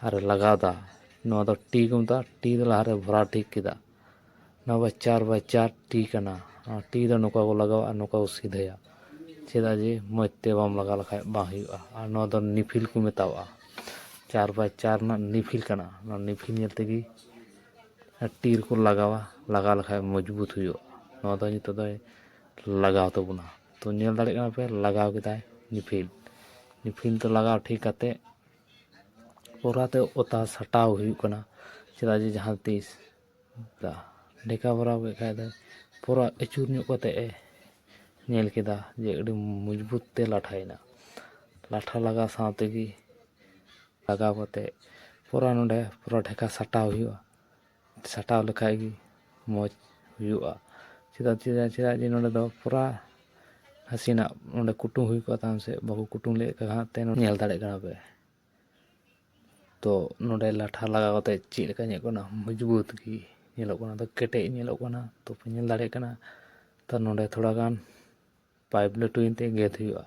ᱟᱨ ᱞᱟᱜᱟᱣᱫᱟ ᱱᱚᱣᱟ ᱫᱚ ᱴᱤ ᱠᱚ ᱢᱮᱛᱟᱜᱼᱟ ᱴᱤ ᱫᱚ ᱞᱟᱦᱟᱨᱮ ᱵᱷᱚᱨᱟᱣ ᱴᱷᱤᱠ ᱠᱮᱫᱟ ᱱᱚᱣᱟ 4x4 ᱴᱤ ᱠᱟᱱᱟ ᱴᱤ ᱫᱚ ᱱᱚᱝᱠᱟ ᱠᱚ ᱞᱟᱜᱟᱣᱟ ᱟᱨ ᱱᱚᱝᱠᱟ ᱠᱚ ᱥᱤᱫᱷᱟᱹᱭᱟ ᱪᱮᱫᱟᱜ ᱡᱮ ᱢᱚᱡᱽ ᱛᱮ ᱵᱟᱢ ᱞᱟᱜᱟᱣ ᱞᱮᱠᱷᱟᱡ ᱵᱟᱝ ᱦᱩᱭᱩᱜᱼᱟ ᱟᱨ ᱱᱚᱣᱟ ᱫᱚ ᱱᱤᱯᱤᱞ ᱠᱚ ᱢᱮᱛᱟᱣᱟᱜᱼᱟ 4x4 ᱨᱮᱱᱟᱜ ᱱᱤᱯᱤᱞ ᱠᱟᱱᱟ ᱱᱚᱣᱟ ᱱᱤᱯᱤᱞ ᱧᱮᱞ ᱛᱮᱜᱮ ᱴᱤ ᱨᱮᱠᱚ ᱞᱟᱜᱟᱣᱟ ᱞᱟᱜᱟᱣ ᱞᱮᱠᱷᱟᱡ ᱢᱚᱡᱽᱵᱩᱛ ᱦᱩᱭᱩᱜᱼᱟ ᱱᱚᱣᱟ ᱫᱚ ᱱᱤᱛᱚᱜ ᱫᱚᱭ ᱞᱟᱜᱟᱣ ᱛᱟᱵᱚᱱᱟ ᱛᱚ ᱧᱮᱞ ᱫᱟᱲᱮᱭᱟᱜ ᱠᱟᱱᱟ ᱯᱮ ᱞᱟᱜᱟᱣ ᱠᱮᱫᱟᱭ ᱱᱤᱯᱤᱞ ᱛᱮ ᱞᱟᱜᱟᱣ ᱴᱷᱤᱠ ᱠᱟᱛᱮ ᱯᱚᱨᱟᱛᱮ ᱚᱛᱟ ᱥᱟᱴᱟᱣ ᱦᱩᱭᱩᱜ ᱠᱟᱱᱟ ᱪᱮᱫᱟᱜ ᱡᱮ ᱡᱟᱦᱟᱸ ᱛᱤᱥ ᱰᱷᱮᱠᱟ ᱵᱷᱚᱨᱟᱣ ᱠᱮᱫ ᱠᱷᱟᱡ ᱫᱚ ᱯᱩᱨᱟᱹ ᱟᱹᱪᱩᱨ ᱧᱚᱜ ᱠᱟᱛᱮ ᱧᱮᱞ ᱠᱮᱫᱟ ᱡᱮ ᱟᱹᱰᱤ ᱢᱚᱡᱽᱵᱩᱛ ᱛᱮ ᱞᱟᱴᱷᱟᱭᱮᱱᱟ ᱞᱟᱴᱷᱟ ᱞᱟᱜᱟᱣ ᱥᱟᱶ ᱛᱮᱜᱮ ᱞᱟᱜᱟᱣ ᱠᱟᱛᱮ ᱯᱩᱨᱟᱹ ᱱᱚᱰᱮ ᱯᱩᱨᱟᱹ ᱰᱷᱮᱠᱟ ᱥᱟᱴᱟᱣ ᱦᱩᱭᱩᱜᱼᱟ ᱥᱟᱴᱟᱣ ᱞᱮᱠᱷᱟᱡ ᱜᱮ ᱢᱚᱡᱽ ᱦᱩᱭᱩᱜᱼᱟ ᱪᱮᱫᱟᱜ ᱡᱮ ᱱᱚᱰᱮ ᱫᱚ ᱯᱩᱨᱟᱹ ᱱᱟᱥᱮᱱᱟᱜ ᱱᱚᱰᱮ ᱠᱩᱴᱩᱝ ᱦᱩᱭ ᱠᱚᱜᱼᱟ ᱛᱟᱭᱚᱢ ᱥᱮᱫ ᱵᱟᱠᱚ ᱠᱩᱴᱩᱝ ᱞᱮᱫ ᱠᱷᱟᱱ ᱧᱮᱞ ᱫᱟᱲᱮᱭᱟᱜ ᱠᱟᱱᱟ ᱯᱮ ᱛᱚ ᱱᱚᱰᱮ ᱞᱟᱴᱷᱟ ᱞᱟᱜᱟᱣ ᱠᱟᱛᱮ ᱪᱮᱫ ᱞᱮᱠᱟ ᱧᱮᱞᱚᱜ ᱠᱟᱱᱟ ᱢᱚᱡᱽᱵᱩᱛ ᱜᱮ ᱧᱮᱞᱚᱜ ᱠᱟᱱᱟ ᱛᱚ ᱠᱮᱴᱮᱡ ᱧᱮᱞᱚᱜ ᱠᱟᱱᱟ ᱛᱚ ᱯᱮ ᱧᱮᱞ ᱫᱟᱲᱮᱭᱟᱜ ᱠᱟᱱᱟ ᱛᱚ ᱱᱚᱰᱮ ᱛᱷᱚᱲᱟ ᱜᱟᱱ ᱯᱟᱭᱤᱯ ᱞᱟᱹᱴᱩᱭᱮᱱ ᱛᱮ ᱜᱮᱫ ᱦᱩᱭᱩᱜᱼᱟ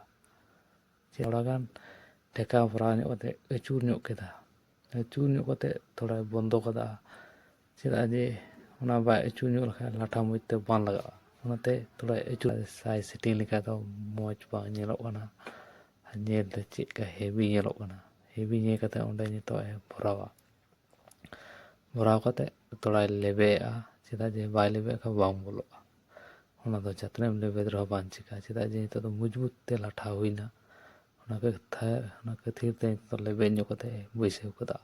ᱛᱷᱚᱲᱟ ᱜᱟᱱ ᱰᱷᱮᱠᱟ ᱵᱷᱚᱨᱟᱣ ᱧᱚᱜ ᱠᱟᱛᱮ ᱟᱹᱪᱩᱨ ᱧᱚᱜ ᱠᱮᱫᱟ ᱟᱹᱪᱩᱨ ᱧᱚᱜ ᱠᱟᱛᱮ ᱛᱷᱚᱲᱟᱭ ᱵᱚᱱᱫᱚ ᱠᱟᱫᱟ ᱪᱮᱫᱟᱜ ᱡᱮ ᱚᱱᱟ ᱵᱟᱭ ᱟᱹᱪᱩᱨ ᱧᱚᱜ ᱞᱮᱠᱷᱟᱱ ᱞᱟᱴᱷᱟ ᱢᱚᱡᱽ ᱛᱮ ᱵᱟᱝ ᱞᱟᱜᱟᱜᱼᱟ ᱚᱱᱟᱛᱮ ᱛᱷᱚᱲᱟᱭ ᱟᱹᱪᱩᱨ ᱥᱟᱭ ᱥᱮᱴᱤᱝ ᱞᱮᱠᱟ ᱫᱚ ᱢᱚᱡᱽ ᱵᱟᱝ ᱧᱮᱞᱚᱜ ᱠᱟᱱᱟ ᱟᱨ ᱧᱮᱞ ᱛᱮ ᱪᱮᱫ ᱞᱮᱠᱟ ᱦᱮᱵᱤ ᱧᱮᱞᱚᱜ ᱠᱟᱱᱟ ᱦᱮᱵᱤ ᱧᱮᱞ ᱠᱟᱛᱮ ᱚᱸᱰᱮ ᱱᱤᱛᱚᱜ ᱵᱷᱚᱨᱟᱣᱟ ᱵᱷᱚᱨᱟᱣ ᱠᱟᱛᱮ ᱛᱷᱚᱲᱟᱭ ᱞᱮᱵᱮᱫᱼᱟ ᱪᱮᱫᱟᱜ ᱡᱮ ᱵᱟᱭ ᱞᱮᱵᱮᱫ ᱠᱷᱟᱱ ᱵᱟᱝ ᱵᱚᱞᱚᱜᱼᱟ ᱚᱱᱟ ᱫᱚ ᱡᱟᱛᱨᱟᱢ ᱞᱮᱵᱮᱫ ᱨᱮᱦᱚᱸ ᱵᱟᱝ ᱪᱤᱠᱟᱹᱜᱼᱟ ᱪᱮᱫᱟᱜ ᱡᱮ ᱱᱤᱛᱚᱜ ᱫᱚ ᱢᱚᱡᱽᱵᱩᱛ ᱛᱮ ᱞᱟᱴᱷᱟ ᱦᱩᱭᱱᱟ ᱚᱱᱟ ᱠᱷᱟᱹᱛᱤᱨ ᱛᱮ ᱱᱤᱛᱚᱜ ᱞᱮᱵᱮᱫ ᱧᱚᱜ ᱠᱟᱛᱮ ᱵᱟᱹᱭᱥᱟᱹᱣ ᱠᱟᱫᱟ